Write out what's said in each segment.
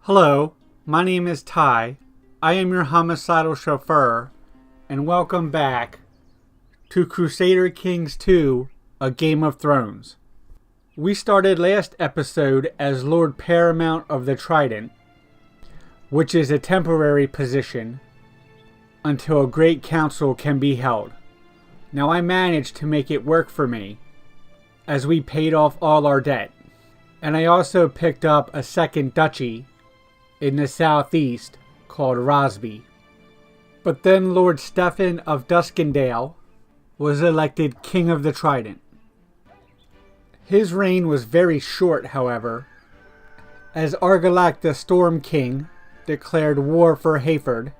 Hello, my name is Ty. I am your homicidal chauffeur, and welcome back to Crusader Kings 2, A Game of Thrones. We started last episode as Lord Paramount of the Trident, which is a temporary position until a great council can be held. Now I managed to make it work for me, as we paid off all our debt. And I also picked up a second duchy in the southeast called Rosby. But then Lord Steffon of Duskendale was elected King of the Trident. His reign was very short, however, as Argilac the Storm King declared war for Hayford,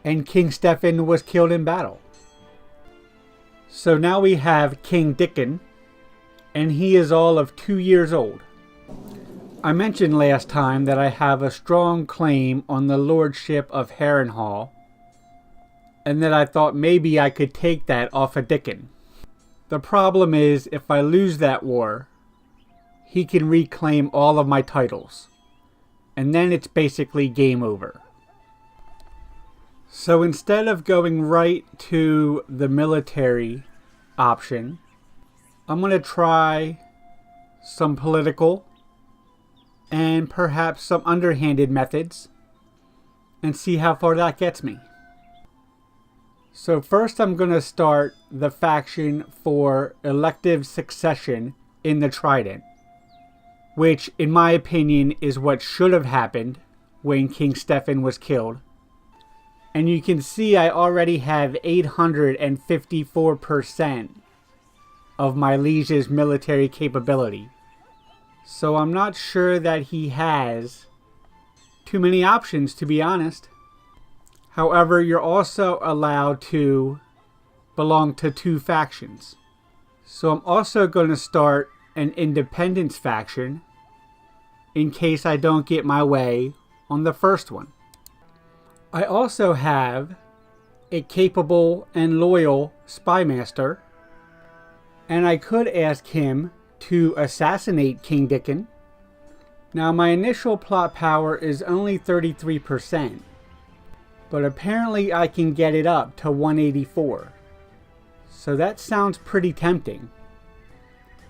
and King Steffon was killed in battle. So now we have King Dickon, and he is all of 2 years old. I mentioned last time that I have a strong claim on the lordship of Harrenhal, and that I thought maybe I could take that off of Dickon. The problem is, if I lose that war, he can reclaim all of my titles, and then it's basically game over. So instead of going right to the military option, I'm going to try some political and perhaps some underhanded methods and see how far that gets me. So first I'm going to start the faction for elective succession in the Trident, which in my opinion is what should have happened when King Steffon was killed. And you can see I already have 854% of my liege's military capability. So I'm not sure that he has too many options, to be honest. However, you're also allowed to belong to 2 factions. So I'm also going to start an independence faction in case I don't get my way on the first one. I also have a capable and loyal spy master, and I could ask him to assassinate King Dickon. Now my initial plot power is only 33%, but apparently I can get it up to 184. So that sounds pretty tempting.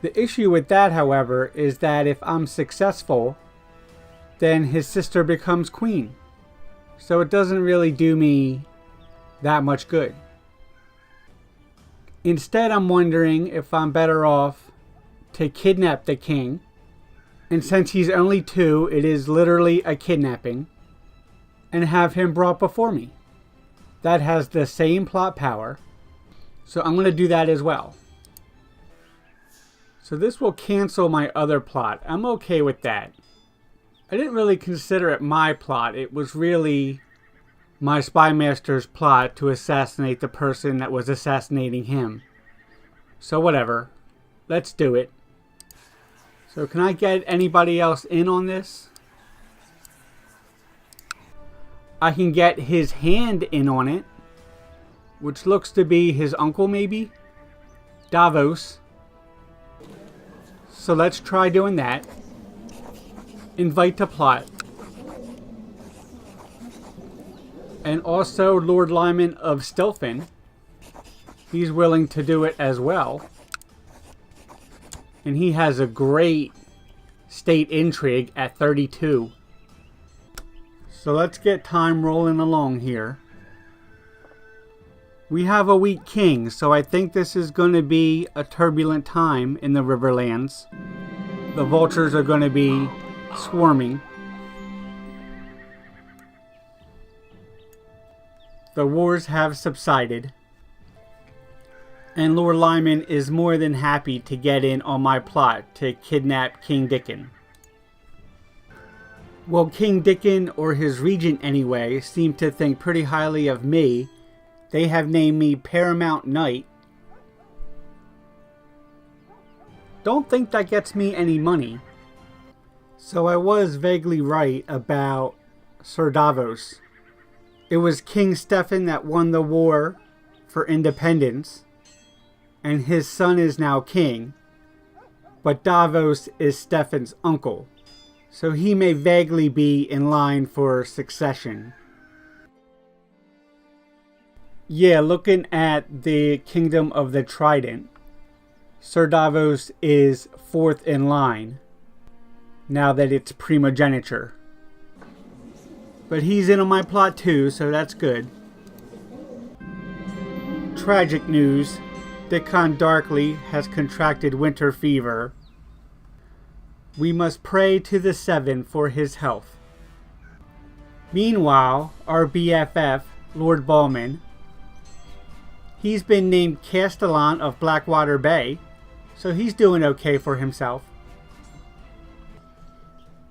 The issue with that, however, is that if I'm successful, then his sister becomes queen. So it doesn't really do me that much good. Instead, I'm wondering if I'm better off to kidnap the king. And since he's only 2, it is literally a kidnapping. And have him brought before me. That has the same plot power. So I'm going to do that as well. So this will cancel my other plot. I'm okay with that. I didn't really consider it my plot. It was really my spy master's plot to assassinate the person that was assassinating him. So whatever. Let's do it. So can I get anybody else in on this? I can get his hand in on it, which looks to be his uncle maybe? Davos. So let's try doing that. Invite to plot. And also Lord Lyman of Stillfin. He's willing to do it as well. And he has a great state intrigue at 32. So let's get time rolling along here. We have a weak king, so I think this is going to be a turbulent time in the Riverlands. The vultures are going to be swarming. The wars have subsided. And Lord Lyman is more than happy to get in on my plot to kidnap King Dickon. Well, King Dickon, or his regent anyway, seem to think pretty highly of me. They have named me Paramount Knight. Don't think that gets me any money. So I was vaguely right about Sir Davos. It was King Steffon that won the war for independence, and his son is now king, but Davos is Steffon's uncle. so he may vaguely be in line for succession. Yeah, looking at the Kingdom of the Trident, Sir Davos is 4th in line, now that it's primogeniture. But he's in on my plot too, so that's good. Tragic news, Dickon Darkly has contracted winter fever. We must pray to the Seven for his health. Meanwhile, our BFF, Lord Ballman, he's been named Castellan of Blackwater Bay, so he's doing okay for himself.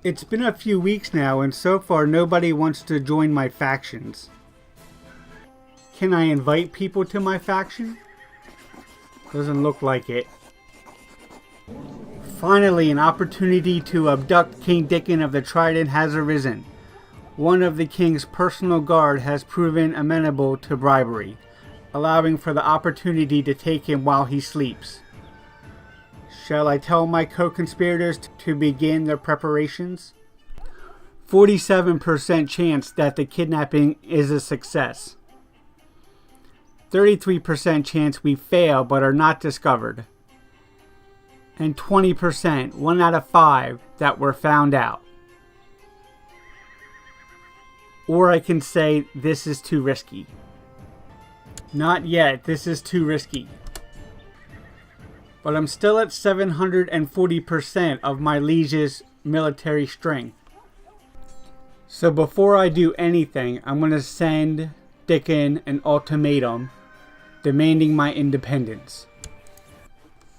It's been a few weeks now, and so far nobody wants to join my factions. Can I invite people to my faction? Doesn't look like it. Finally, an opportunity to abduct King Dickon of the Trident has arisen. One of the king's personal guard has proven amenable to bribery, allowing for the opportunity to take him while he sleeps. Shall I tell my co-conspirators to begin their preparations? 47% chance that the kidnapping is a success. 33% chance we fail but are not discovered. And 20%, 1 out of 5, that we're found out. Or I can say this is too risky. Not yet, this is too risky. But I'm still at 740% of my liege's military strength. So before I do anything, I'm going to send Dickon an ultimatum demanding my independence.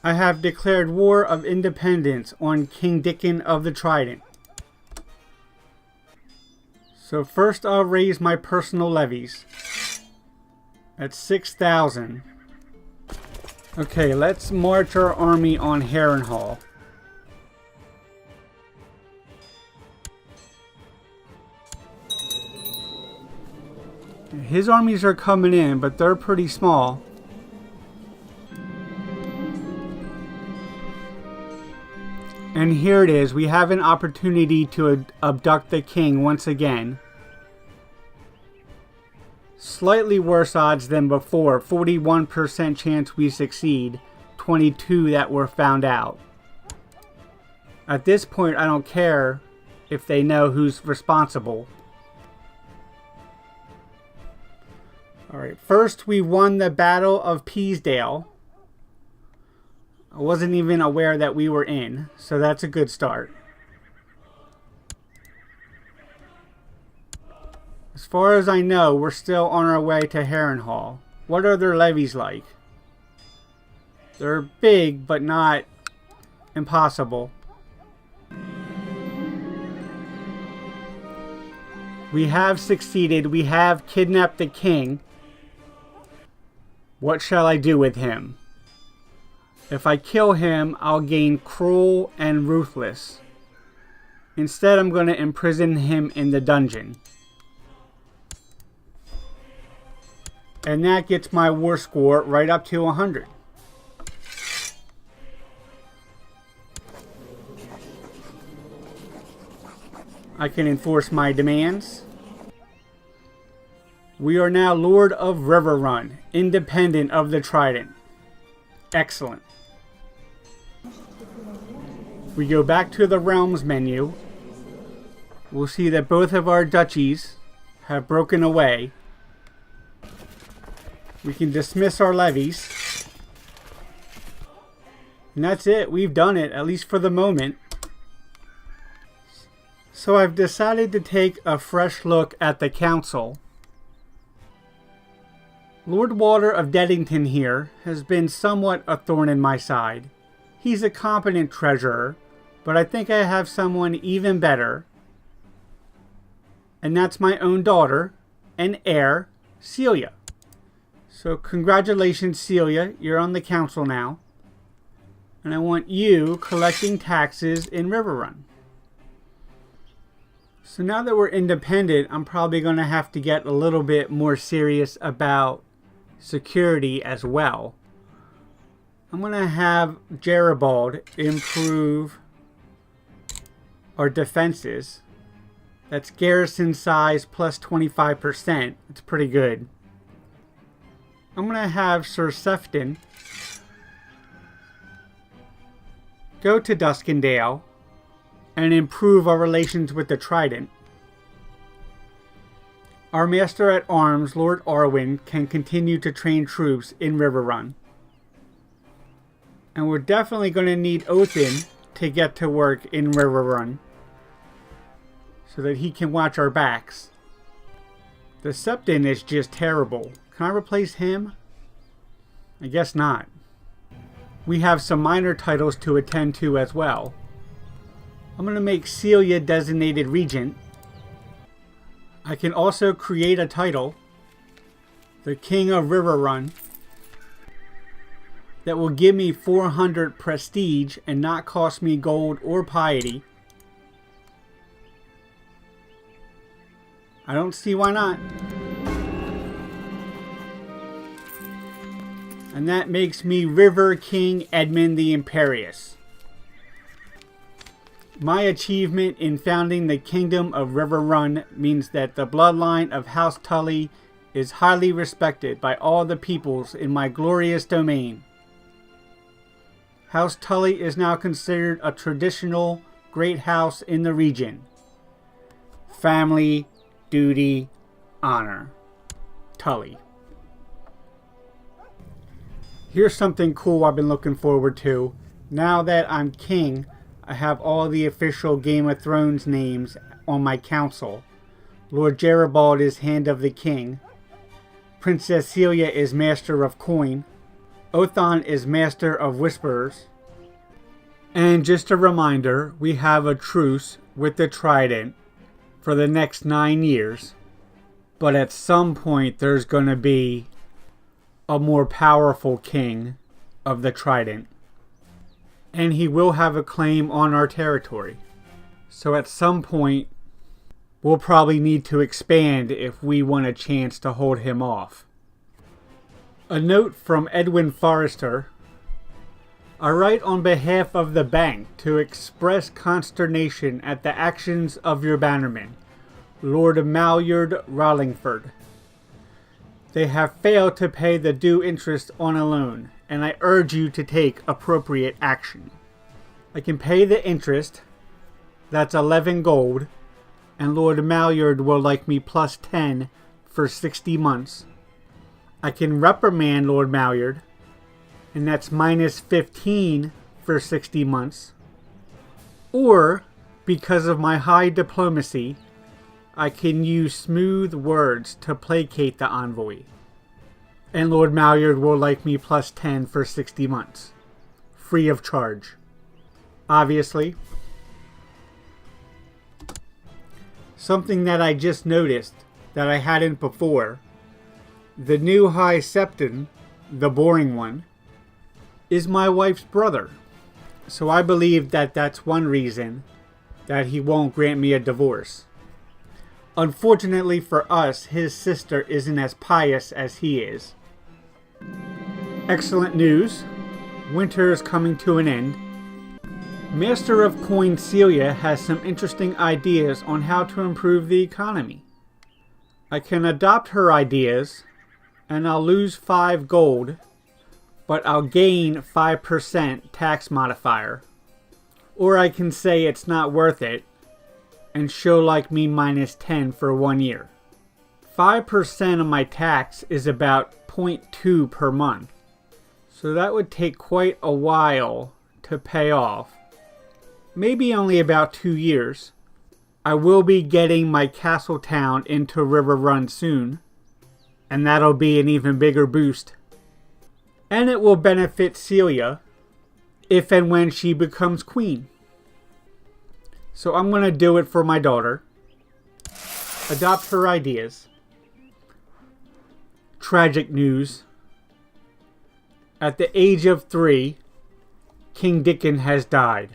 I have declared war of independence on King Dickon of the Trident. So first I'll raise my personal levies at 6,000. Okay, let's march our army on Harrenhal. His armies are coming in, but they're pretty small. And here it is. We have an opportunity to abduct the king once again. Slightly worse odds than before. 41% chance we succeed. 22 that were found out. At this point, I don't care if they know who's responsible. Alright, first we won the Battle of Peasdale. I wasn't even aware that we were in, so that's a good start. As far as I know, we're still on our way to Harrenhal. What are their levies like? They're big, but not impossible. We have succeeded. We have kidnapped the king. What shall I do with him? If I kill him, I'll gain cruel and ruthless. Instead, I'm going to imprison him in the dungeon. And that gets my war score right up to 100. I can enforce my demands. We are now Lord of Riverrun, independent of the Trident. Excellent. We go back to the Realms menu. We'll see that both of our duchies have broken away. We can dismiss our levies. And that's it. We've done it, at least for the moment. So I've decided to take a fresh look at the council. Lord Walter of Deddington here has been somewhat a thorn in my side. He's a competent treasurer, but I think I have someone even better. And that's my own daughter and heir, Celia. So congratulations, Celia. You're on the council now. And I want you collecting taxes in Riverrun. So now that we're independent, I'm probably going to have to get a little bit more serious about security as well. I'm going to have Geribald improve our defenses. That's garrison size plus 25%. It's pretty good. I'm going to have Sir Steffon go to Duskendale and improve our relations with the Trident. Our Master at Arms, Lord Arwen, can continue to train troops in Riverrun. And we're definitely going to need Othin to get to work in Riverrun, so that he can watch our backs. The Septon is just terrible. Can I replace him? I guess not. We have some minor titles to attend to as well. I'm going to make Celia designated regent. I can also create a title, the King of Riverrun, that will give me 400 prestige and not cost me gold or piety. I don't see why not. And that makes me River King Edmund the Imperious. My achievement in founding the Kingdom of Riverrun means that the bloodline of House Tully is highly respected by all the peoples in my glorious domain. House Tully is now considered a traditional great house in the region. Family, duty, honor. Tully. Here's something cool I've been looking forward to. Now that I'm king, I have all the official Game of Thrones names on my council. Lord Jeribald is Hand of the King. Princess Celia is Master of Coin. Othan is Master of Whisperers. And just a reminder, we have a truce with the Trident for the next 9 years. But at some point there's going to be a more powerful king of the Trident. And he will have a claim on our territory. So at some point, we'll probably need to expand if we want a chance to hold him off. A note from Edwin Forrester. I write on behalf of the bank to express consternation at the actions of your bannerman, Lord Malyard Rollingford. They have failed to pay the due interest on a loan, and I urge you to take appropriate action. I can pay the interest, that's 11 gold, and Lord Malyard will like me plus 10 for 60 months. I can reprimand Lord Malyard, and that's minus 15 for 60 months. Or, because of my high diplomacy, I can use smooth words to placate the envoy. And Lord Malyard will like me plus 10 for 60 months. Free of charge. Obviously. Something that I just noticed that I hadn't before. The new High Septon, the boring one, is my wife's brother. So I believe that that's one reason that he won't grant me a divorce. Unfortunately for us, his sister isn't as pious as he is. Excellent news. Winter is coming to an end. Master of Coin Celia has some interesting ideas on how to improve the economy. I can adopt her ideas, and I'll lose 5 gold, but I'll gain 5% tax modifier. Or I can say it's not worth it, and she'll like me minus 10 for 1 year. 5% of my tax is about 0.2 per month. So that would take quite a while to pay off. Maybe only about 2 years. I will be getting my castle town into Riverrun soon, and that'll be an even bigger boost. And it will benefit Celia if and when she becomes queen. So I'm going to do it for my daughter. Adopt her ideas. Tragic news. At the age of 3, King Dickon has died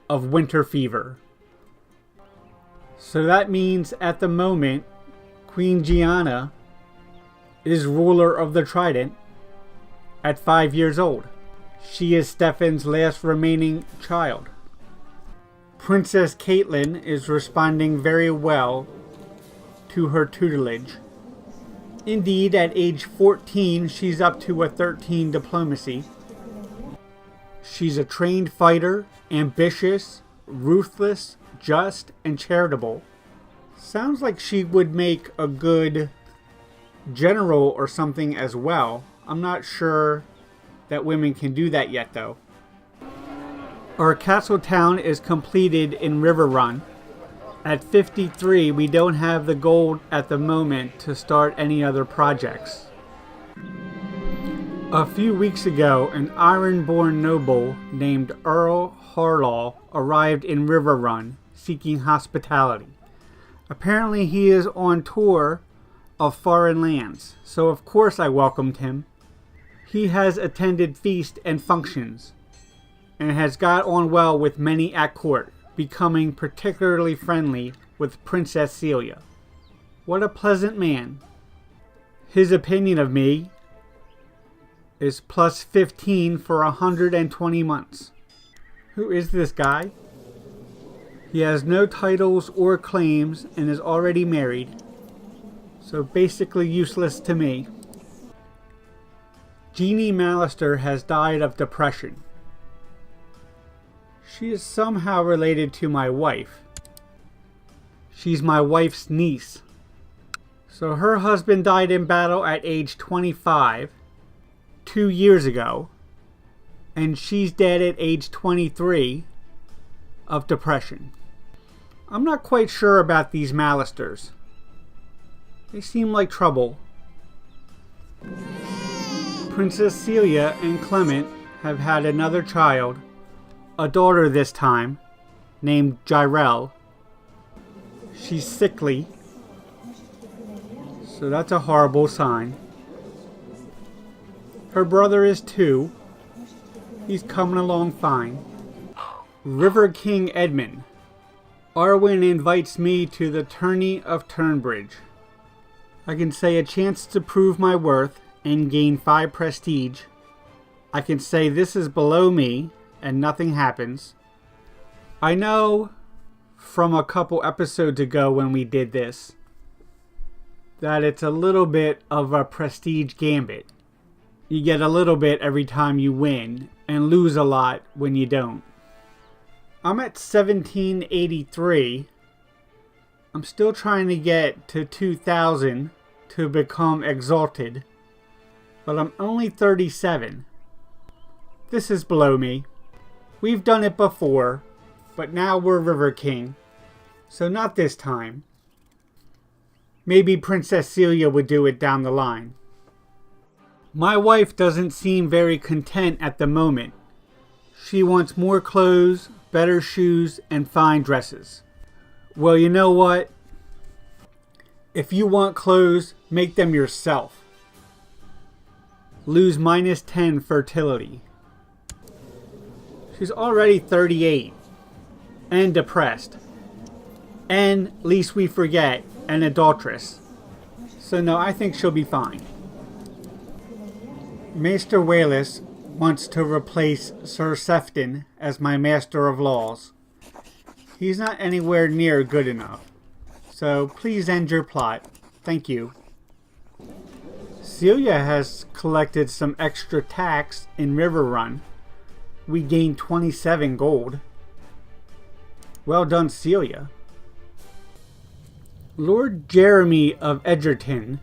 of winter fever. So that means at the moment, Queen Gianna is ruler of the Trident at 5 years old. She is Steffon's last remaining child. Princess Caitlin is responding very well to her tutelage. Indeed, at age 14, she's up to a 13 diplomacy. She's a trained fighter, ambitious, ruthless, just, and charitable. Sounds like she would make a good general or something as well. I'm not sure that women can do that yet, though. Our castle town is completed in Riverrun. At 53, we don't have the gold at the moment to start any other projects. A few weeks ago, an Ironborn noble named Earl Harlaw arrived in Riverrun seeking hospitality. Apparently he is on tour of foreign lands, so of course I welcomed him. He has attended feasts and functions, and has got on well with many at court, becoming particularly friendly with Princess Celia. What a pleasant man. His opinion of me is plus 15 for 120 months. Who is this guy? He has no titles or claims and is already married, so basically useless to me. Jeannie Mallister has died of depression. She is somehow related to my wife. She's my wife's niece. So her husband died in battle at age 25, 2 years ago, and she's dead at age 23 of depression. I'm not quite sure about these Mallisters. They seem like trouble. Princess Celia and Clement have had another child, a daughter this time, named Jirel. She's sickly, so that's a horrible sign. Her brother is 2. He's coming along fine. River King Edmund. Arwen invites me to the tourney of Turnbridge. I can say a chance to prove my worth and gain 5 prestige. I can say this is below me and nothing happens. I know from a couple episodes ago when we did this that it's a little bit of a prestige gambit. You get a little bit every time you win and lose a lot when you don't. I'm at 1783. I'm still trying to get to 2000 to become exalted, but I'm only 37. This is below me. We've done it before, but now we're River King, so not this time. Maybe Princess Celia would do it down the line. My wife doesn't seem very content at the moment. She wants more clothes, better shoes, and fine dresses. Well, you know what? If you want clothes, make them yourself. Lose minus 10 fertility. She's already 38 and depressed, and least we forget, an adulteress. So no, I think she'll be fine. Maester Wayless wants to replace Sir Steffon as my Master of Laws. He's not anywhere near good enough, so please end your plot. Thank you. Celia has collected some extra tax in Riverrun. We gained 27 gold. Well done, Celia. Lord Jeremy of Edgerton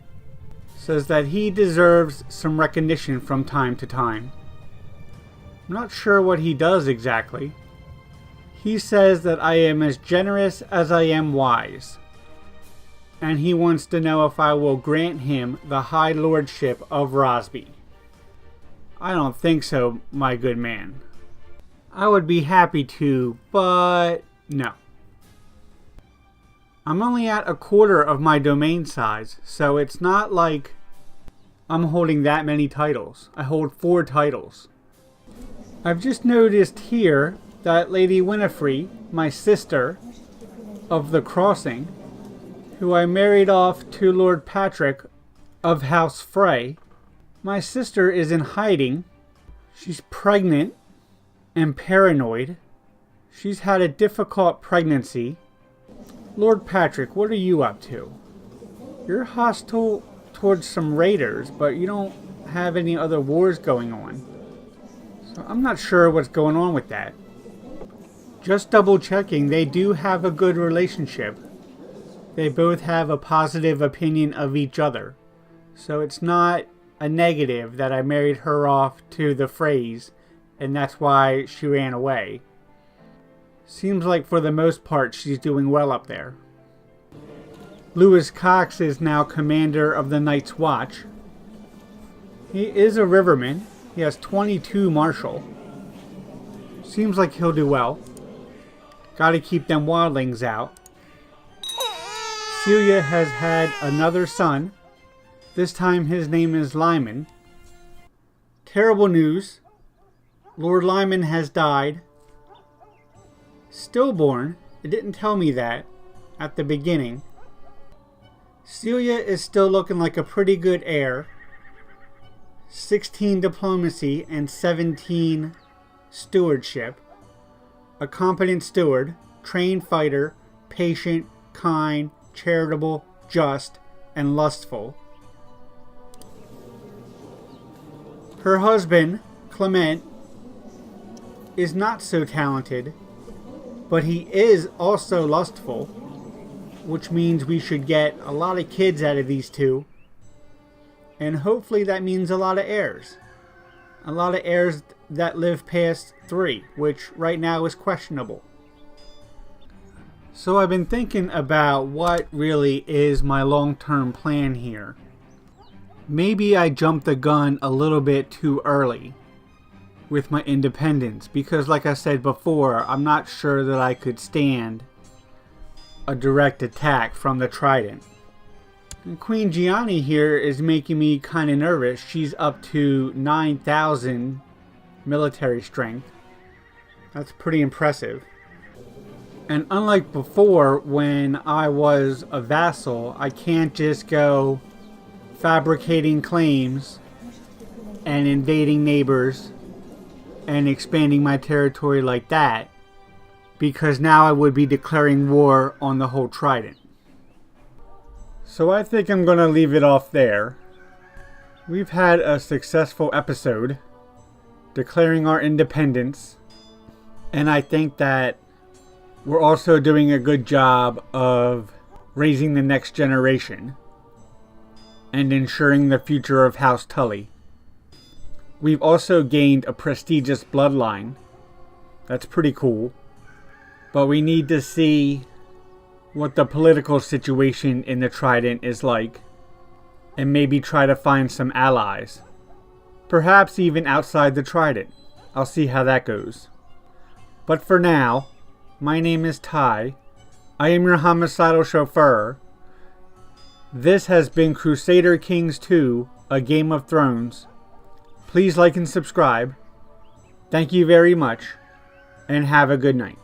says that he deserves some recognition from time to time. I'm not sure what he does exactly. He says that I am as generous as I am wise, and he wants to know if I will grant him the High Lordship of Rosby. I don't think so, my good man. I would be happy to, but no. I'm only at a quarter of my domain size, so it's not like I'm holding that many titles. I hold 4 titles. I've just noticed here that Lady Winifred, my sister of the Crossing, who I married off to Lord Patrick of House Frey, my sister is in hiding. She's pregnant and paranoid. She's had a difficult pregnancy. Lord Patrick, what are you up to? You're hostile towards some raiders, but you don't have any other wars going on. So I'm not sure what's going on with that. Just double checking, they do have a good relationship. They both have a positive opinion of each other. So it's not a negative that I married her off to the phrase, and that's why she ran away. Seems like for the most part she's doing well up there. Lewis Cox is now commander of the Night's Watch. He is a riverman. He has 22 martial. Seems like he'll do well. Gotta keep them wildlings out. Celia has had another son. This time his name is Lyman. Terrible news. Lord Lyman has died. Stillborn. It didn't tell me that at the beginning. Celia is still looking like a pretty good heir. 16 diplomacy and 17 stewardship. A competent steward, trained fighter, patient, kind, charitable, just, and lustful. Her husband, Clement, is not so talented, but he is also lustful, which means we should get a lot of kids out of these two, and hopefully that means a lot of heirs. A lot of heirs that live past 3, which right now is questionable. So I've been thinking about what really is my long-term plan here. Maybe I jumped the gun a little bit too early with my independence, because like I said before, I'm not sure that I could stand a direct attack from the Trident. And Queen Gianni here is making me kind of nervous. She's up to 9,000 military strength. That's pretty impressive. And unlike before, when I was a vassal, I can't just go fabricating claims and invading neighbors and expanding my territory like that, because now I would be declaring war on the whole Trident. So I think I'm going to leave it off there. We've had a successful episode declaring our independence, and I think that we're also doing a good job of raising the next generation and ensuring the future of House Tully. We've also gained a prestigious bloodline. That's pretty cool. But we need to see what the political situation in the Trident is like, and maybe try to find some allies. Perhaps even outside the Trident. I'll see how that goes. But for now, my name is Ty. I am your homicidal chauffeur. This has been Crusader Kings 2, A Game of Thrones. Please like and subscribe. Thank you very much, and have a good night.